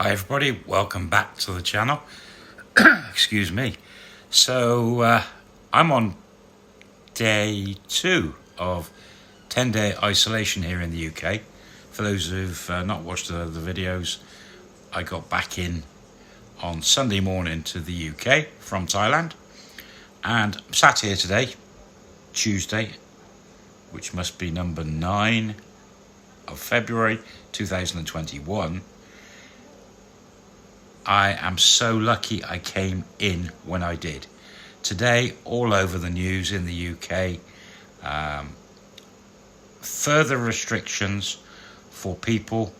Hi everybody, welcome back to the channel. Excuse me. So I'm on day 2 of 10-day isolation here in the UK. For those who've not watched the videos, I got back in on Sunday morning to the UK from Thailand, and I'm sat here today, Tuesday, which must be number 9 of February 2021. I am so lucky I came in when I did. Today, all over the news in the UK, further restrictions for people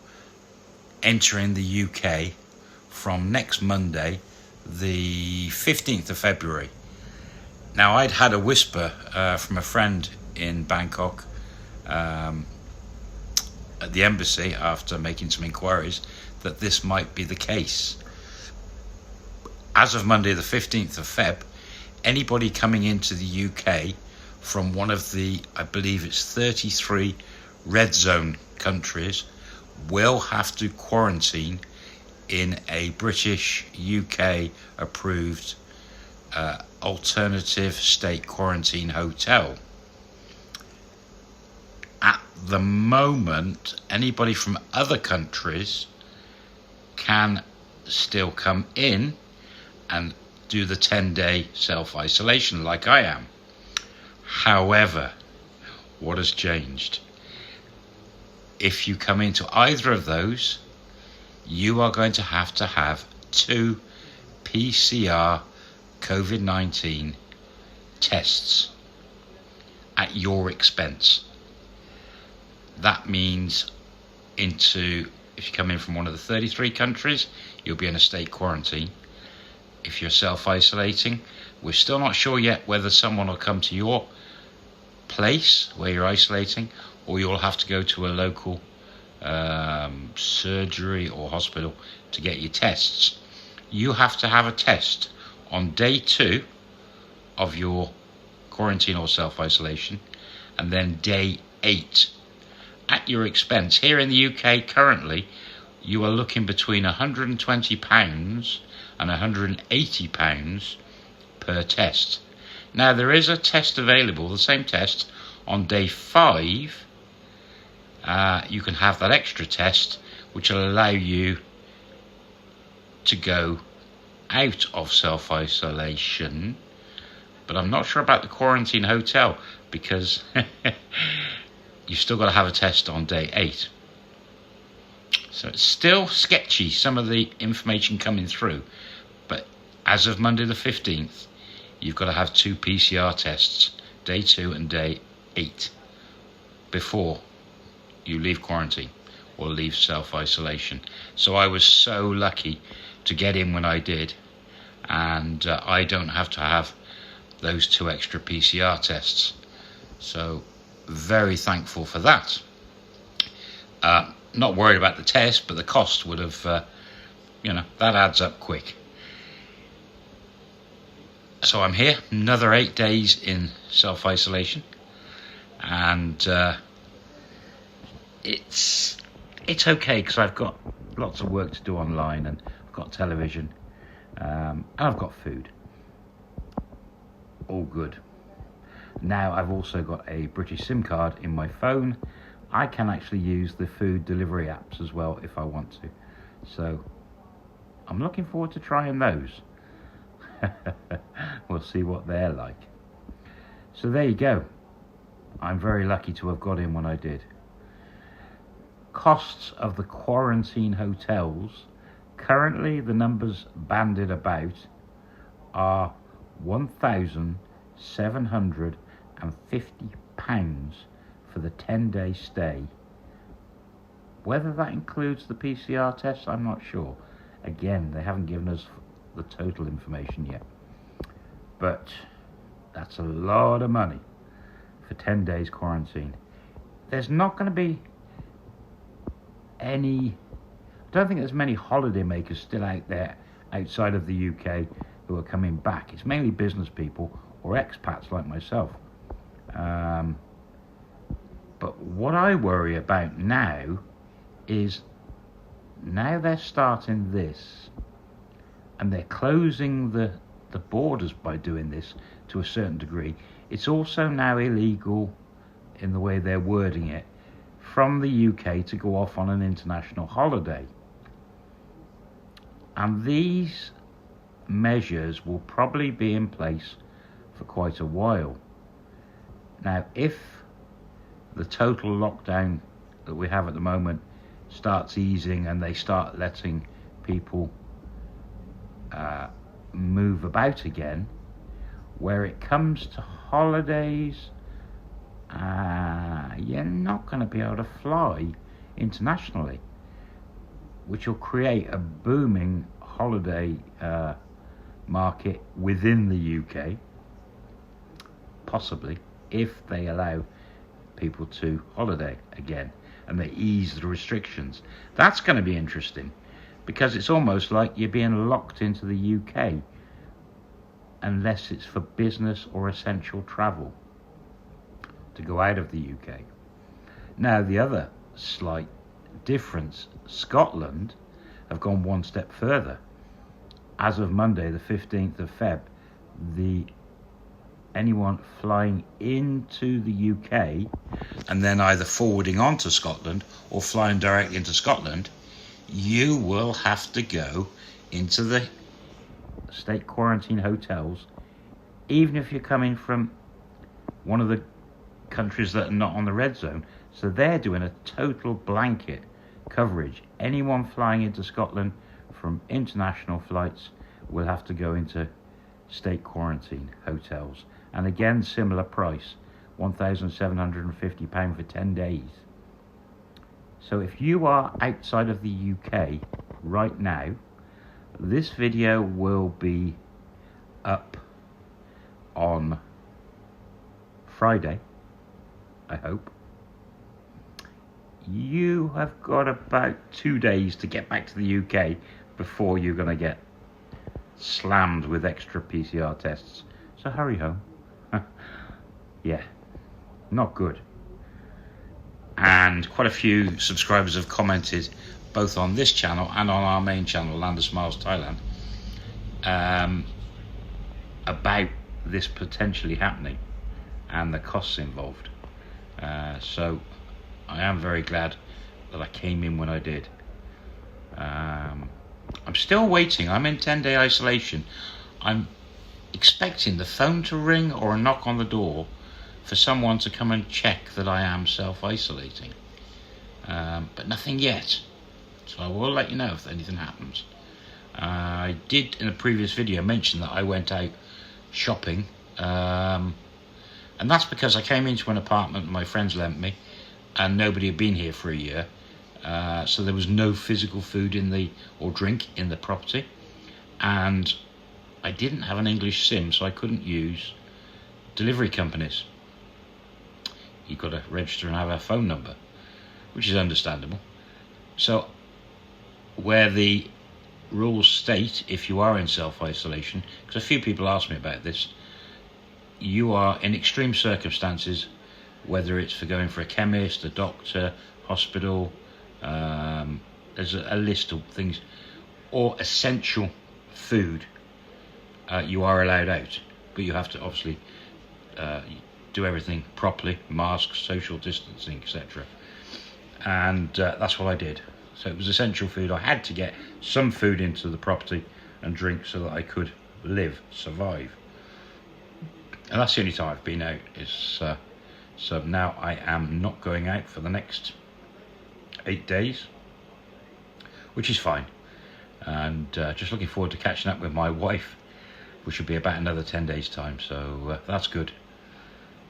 entering the UK from next Monday, the 15th of February. Now, I'd had a whisper from a friend in Bangkok at the embassy after making some inquiries that this might be the case. As of Monday the 15th of Feb, anybody coming into the UK from one of the, I believe it's 33 red zone countries, will have to quarantine in a British UK approved alternative state quarantine hotel. At the moment, anybody from other countries can still come in and do the 10-day self-isolation like I am. However, what has changed? If you come into either of those, you are going to have 2 PCR COVID-19 tests at your expense. That means if you come in from one of the 33 countries, you'll be in a state quarantine. If you're self-isolating, we're still not sure yet whether someone will come to your place where you're isolating, or you'll have to go to a local surgery or hospital to get your tests. You have to have a test on day 2 of your quarantine or self-isolation, and then day 8 at your expense. Here in the UK currently, you are looking between £120 and £180 per test. Now, there is a test available, the same test, on day 5. You can have that extra test, which will allow you to go out of self-isolation. But I'm not sure about the quarantine hotel, because you've still got to have a test on day 8. So it's still sketchy, some of the information coming through. But as of Monday the 15th, you've got to have 2 PCR tests, day 2 and day 8, before you leave quarantine or leave self-isolation. So I was so lucky to get in when I did, and I don't have to have those 2 extra PCR tests. So very thankful for that. Not worried about the test, but the cost would have, that adds up quick. So I'm here, another 8 days in self-isolation, and it's okay, because I've got lots of work to do online, and I've got television, and I've got food. All good. Now I've also got a British SIM card in my phone. I can actually use the food delivery apps as well if I want to. So I'm looking forward to trying those. We'll see what they're like. So there you go. I'm very lucky to have got in when I did. Costs of the quarantine hotels. Currently, the numbers banded about are £1,750 for the 10-day stay. Whether that includes the PCR test, I'm not sure. Again, they haven't given us the total information yet. But that's a lot of money for 10 days quarantine. There's not going to be I don't think there's many holiday makers still out there outside of the UK who are coming back. It's mainly business people or expats like myself. But what I worry about now is now they're starting this, and they're closing the borders by doing this to a certain degree. It's also now illegal, in the way they're wording it, from the UK to go off on an international holiday. And these measures will probably be in place for quite a while. Now, if the total lockdown that we have at the moment starts easing and they start letting people move about again, where it comes to holidays, you're not going to be able to fly internationally, which will create a booming holiday market within the UK, possibly, if they allow people to holiday again and they ease the restrictions. That's going to be interesting, because it's almost like you're being locked into the UK unless it's for business or essential travel to go out of the UK. Now, the other slight difference, Scotland have gone one step further. As of Monday, the 15th of Feb, anyone flying into the UK and then either forwarding on to Scotland or flying directly into Scotland, you will have to go into the state quarantine hotels, even if you're coming from one of the countries that are not on the red zone. So they're doing a total blanket coverage. Anyone flying into Scotland from international flights will have to go into state quarantine hotels. And again, similar price, £1,750 for 10 days. So if you are outside of the UK right now, this video will be up on Friday, I hope. You have got about 2 days to get back to the UK before you're going to get slammed with extra PCR tests. So hurry home. Yeah, not good. And quite a few subscribers have commented both on this channel and on our main channel, Land of Smiles Thailand, about this potentially happening and the costs involved. So I am very glad that I came in when I did. I'm still waiting. I'm in 10-day isolation. I'm expecting the phone to ring or a knock on the door for someone to come and check that I am self-isolating. But nothing yet. So I will let you know if anything happens. I did in a previous video mention that I went out shopping. And that's because I came into an apartment my friends lent me and nobody had been here for a year. So there was no physical food or drink in the property. And I didn't have an English SIM, so I couldn't use delivery companies. You've got to register and have a phone number, which is understandable. So where the rules state, if you are in self-isolation, because a few people asked me about this, you are in extreme circumstances, whether it's for going for a chemist, a doctor, hospital, there's a list of things, or essential food, you are allowed out, but you have to obviously do everything properly, masks, social distancing, etc. And that's what I did. So it was essential food. I had to get some food into the property and drink so that I could survive. And that's the only time I've been out. So now I am not going out for the next 8 days, which is fine. And just looking forward to catching up with my wife, which will be about another 10 days time. So that's good.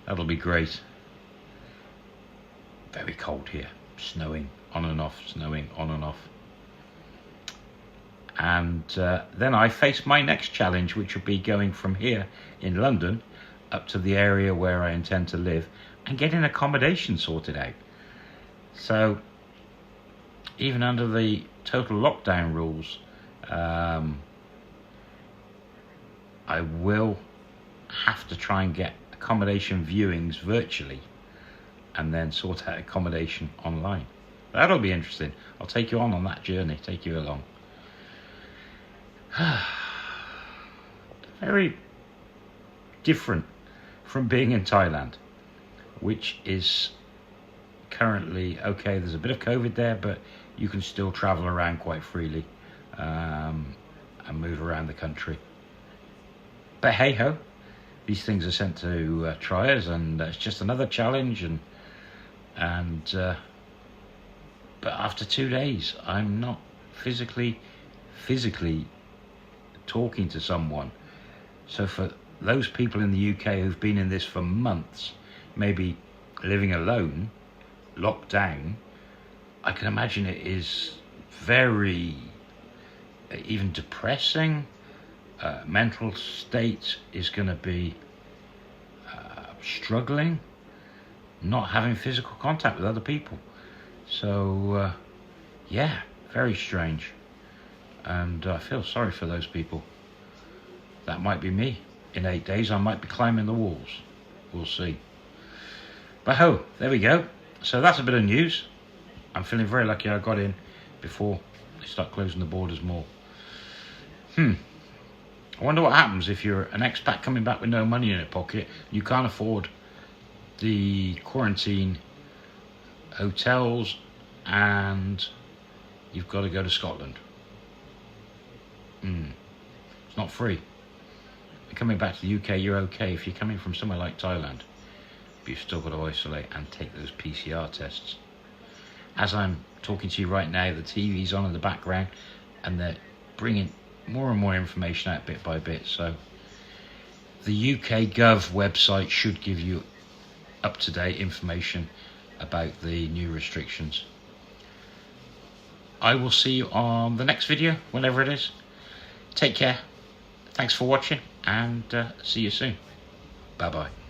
That'll be great. Very cold here, snowing on and off, snowing on and off. And then I face my next challenge, which will be going from here in London up to the area where I intend to live and getting accommodation sorted out. So even under the total lockdown rules, I will have to try and get accommodation viewings virtually and then sort out accommodation online. That'll be interesting. I'll take you on that journey, take you along. Very different from being in Thailand, which is currently okay. There's a bit of COVID there, but you can still travel around quite freely and move around the country. But hey ho, these things are sent to try us, and it's just another challenge. But after 2 days, I'm not physically talking to someone. So for those people in the UK who've been in this for months, maybe living alone, locked down, I can imagine it is very even depressing. Mental state is going to be struggling, not having physical contact with other people. So yeah, very strange, and I feel sorry for those people. That might be me. In 8 days I might be climbing the walls. We'll see. But there we go. So that's a bit of news. I'm feeling very lucky I got in before they start closing the borders more. I wonder what happens if you're an expat coming back with no money in your pocket. You can't afford the quarantine hotels and you've got to go to Scotland. It's not free. Coming back to the UK, you're okay. If you're coming from somewhere like Thailand, but you've still got to isolate and take those PCR tests. As I'm talking to you right now, the TV's on in the background and they're bringing more and more information out bit by bit. So the UK Gov website should give you up-to-date information about the new restrictions. I will see you on the next video, whenever it is. Take care. Thanks for watching, and see you soon. Bye bye.